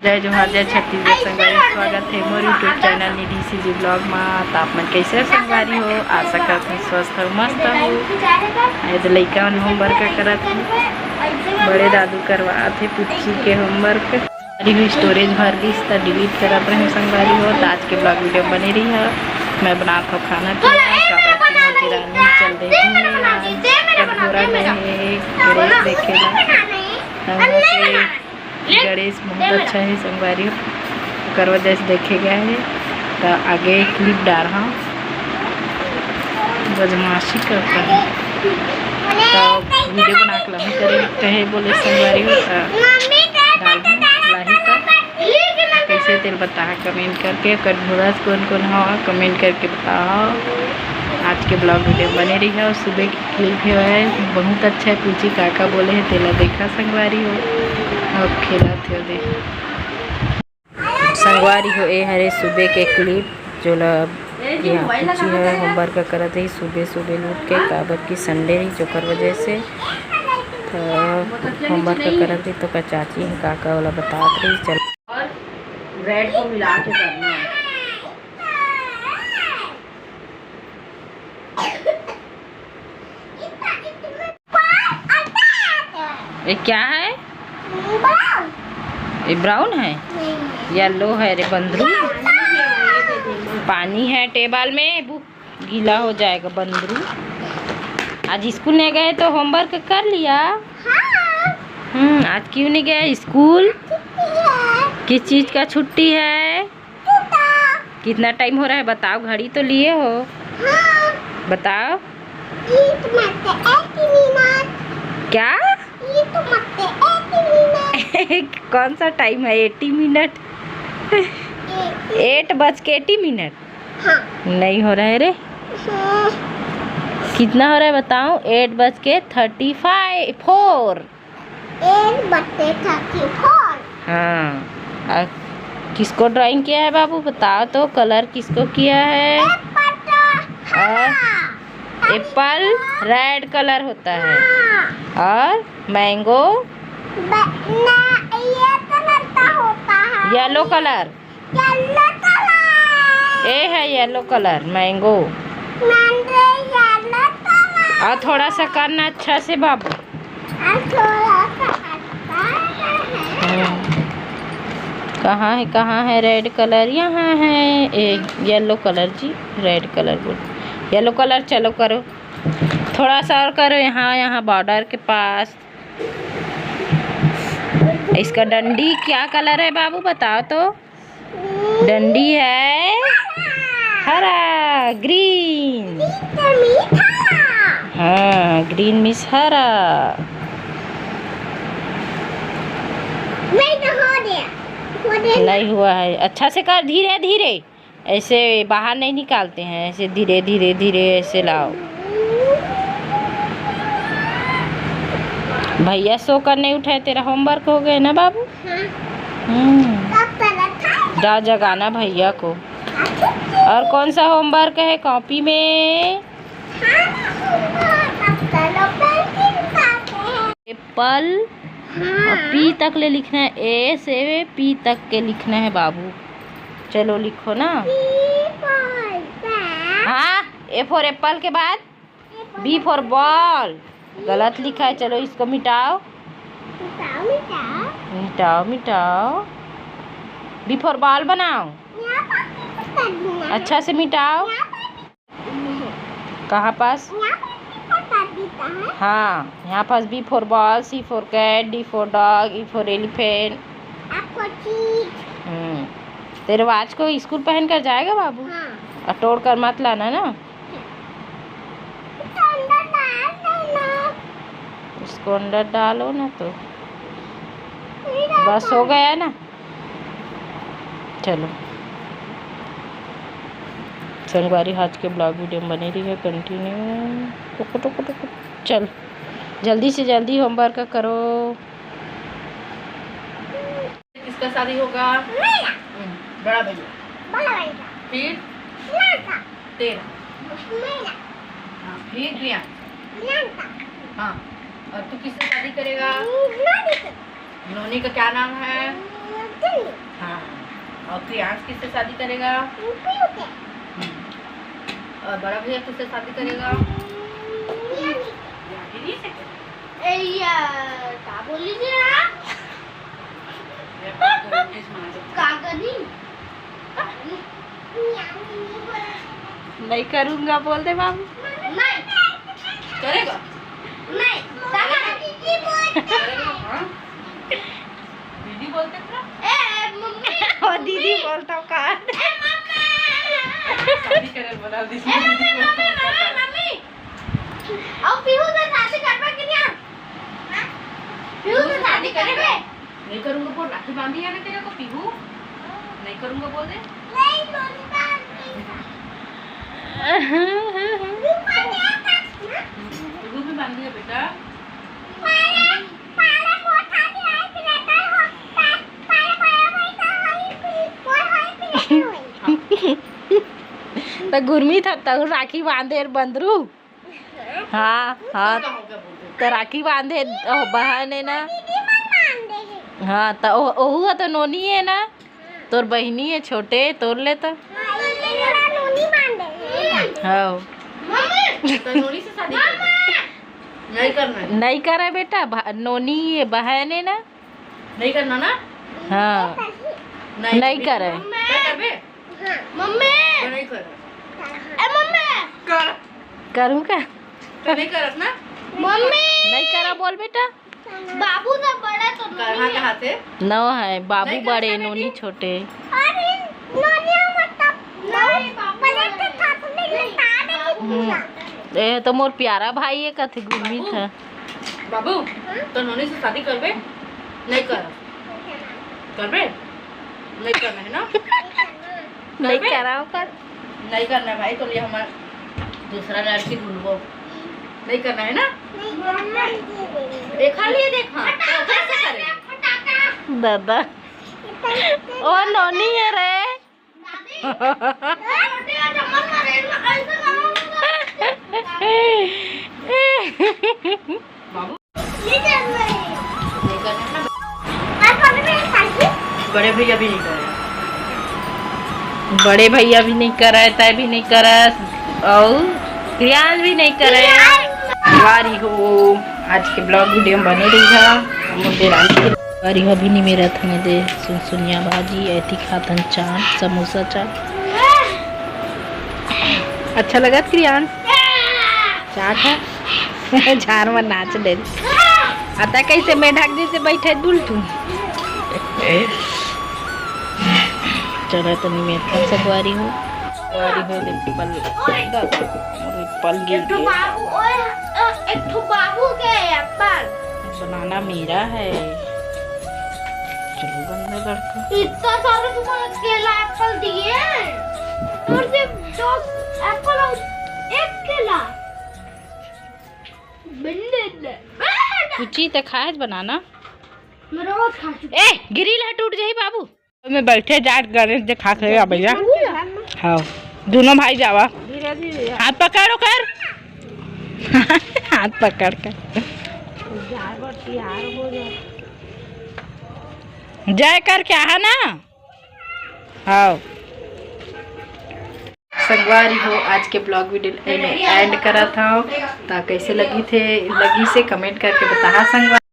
जय जोहार जय छत्तीसगढ़ संगवारी स्वागत है मोर यूट्यूब चैनल निधि सीजी ब्लॉग में। तो आप मन कैसे संगवारी हो, आशा करते हैं स्वस्थ हो मस्त हो। तो लइका मन होमवर्क करत है, बड़े दादू करवाते पुच्ची के होमवर्क। हुई स्टोरेज भर गई तो डिलीट करत रहे संगवारी हो। तो आज के ब्लॉग वीडियो बने रही है। मैं बनाता हूँ खाना पीना, चल रही देखे गणेश बहुत अच्छा है संगवारी कर वजह से देखे गए है। तो आगे क्लिप डाल रहा हूँ, बदमाशी करता है तो वीडियो बना के लम्बी करे कहे बोले संगवारी हो डाल तो कैसे तेल बता कमेंट करके कर भूरा कौन कौन हो कमेंट करके बताओ। आज के ब्लॉग वीडियो बने रही है और सुबह की क्लिप है, बहुत अच्छा है। पूछी काका बोले है तेला देखा संगवारी हो और खेला थे दे संगवारी हो। ये हरे सुबह के क्लिप जो पूछी है होमवर्क करत है सुबह सुबह लूट के काबर की संडे ही जोकर वजह से तो होमवर्क करत है। तो का चाची है काका वाला बतात रही चल रेड को मिला के करना है। ये क्या है? ये ब्राउन है, येलो है रे बंदरू। पानी है टेबल में, बुक गीला हो जाएगा बंदरू। आज स्कूल नहीं गए तो होमवर्क कर लिया? आज क्यों नहीं गए स्कूल? किस चीज का छुट्टी है? कितना टाइम हो रहा है बताओ, घड़ी तो लिए हो बताओ। क्या कौन सा टाइम है? 80 मिनट 8:80। नहीं हो रहा है रे, कितना हो रहा है बताओ? 8:34। हाँ, किसको ड्राइंग किया है बाबू बताओ तो? कलर किसको किया है? एप्पल रेड कलर होता है और मैंगो येलो कलर। ये है येलो कलर मैंगो। और थोड़ा सा करना अच्छा से बाबू। कहाँ है रेड कलर? यहाँ है येलो कलर जी, रेड कलर बोल येलो कलर। चलो करो थोड़ा सा और करो, यहाँ बॉर्डर के पास। इसका डंडी क्या कलर है बाबू बताओ तो? डंडी है हरा, ग्रीन। हाँ, ग्रीन मिस हरा। नहीं हुआ है, अच्छा से कर, धीरे धीरे। ऐसे बाहर नहीं निकालते हैं, ऐसे धीरे धीरे धीरे ऐसे लाओ। भैया सो कर नहीं उठाए, तेरा होमवर्क हो गया ना बाबू? जा जगाना भैया को। और कौन सा होमवर्क है कॉपी में? एप्पल और पी तक ले लिखना है, ए से पी तक के लिखना है बाबू। चलो लिखो ना। हाँ, ए फॉर एप्पल के बाद बी फॉर बॉल। गलत लिखा है, चलो इसको मिटाओ मिटाओ मिटाओ। बी फॉर बॉल बनाओ, अच्छा से मिटाओ। कहाँ पास? हाँ, यहाँ पास B for ball, C for cat, D for dog, E for elephant. तेरे वाच को स्कूल पहन कर जाएगा बाबू? और तोड़ कर मत लाना ना। इसको अंदर डालो ना तो बस हो गया ना। चलो संगवारी आज के ब्लॉग वीडियो बनी रही है कंटिन्यू। टुक चल जल्दी से जल्दी होमवर्क करो। किसका शादी होगा? बड़ा भैया। फिर तेरा। हाँ, फिर प्रिया। हाँ, और तू किससे शादी करेगा? नोनी का क्या नाम है? और प्रियांश किससे शादी करेगा? और बड़ा भैया किससे शादी करेगा? क्या बोली थी नहीं करूँगा बोल दे बाबू। नहीं करेगा नहीं दीदी बोलते और दीदी बोलता हूँ कहा बना दी शादी करेगा। नहीं करूँगा बोल, राखी बांधी है ना तेरे को पीहू, नहीं करूँगा बोल दे। पीहू भी बांधी है बेटा। तो गुरमी था तो राखी बांधे बंदरू। हाँ हाँ तो राखी बांधे बहन है ना। हाँ तो ओहू तो नोनी है ना, तोर बहनी है छोटे तोड़ ले तो। हाँ नोनी से शादी नहीं करना, नहीं करा बेटा, नोनी बहन है ना, नहीं करना ना। हाँ नहीं करे मम्मी, नहीं कर करूँ क्या? तो नहीं करत ना मम्मी, नहीं करा बोल बेटा। बाबू ना बड़ा तो कहाँ कहाँ से नौ है, बाबू बड़े नोनी छोटे। अरे नोनी मतलब ए तो मोर प्यारा भाई है कथे गुरमी था। बाबू तो नोनी से शादी करबे? नहीं करबे, नहीं करना है ना। नहीं करा कर, नहीं करना भाई, तो ये हमारा दूसरा लड़की ढूंढो, नहीं करना है ना। देखा लिए देखा दादा ओ नोनी है रे। बाबू बड़े भैया भी नहीं कर रहे, बड़े भैया भी नहीं कर रहे, तय भी नहीं कर रहा और प्रियांश भी नहीं कर रहे। वारी हो आज के ब्लॉग वीडियो में बने रही मुझे वारी हो भी नहीं मेरा था दे सुनिया भाजी ऐसी खातन चाट समोसा चाट अच्छा लगा प्रियांश चाट है झार में नाच ले आता कैसे मैं ढक से बैठे दुल तू चला तो नहीं मैं सब वारी हो पल गिर बाबू के एप्पल बनाना मेरा है। चलो बंदा लड़का इतना सारा तुम्हारा केला एप्पल दिए और सिर्फ 2 एप्पल और 1 केला कुछ तो खाए बनाना मैं रोज खा चुकी। ए गिरिल है टूट जाई बाबू में बैठे जाट गणेश जे खा खेगा भैया। हाँ दोनों भाई जावा हाथ पकड़ो कर हाथ पकड़ कर जय कर क्या है ना। हाँ संगवारी हो आज के ब्लॉग वीडियो एंड करा था, तो कैसे लगी से कमेंट करके बता संगवारी।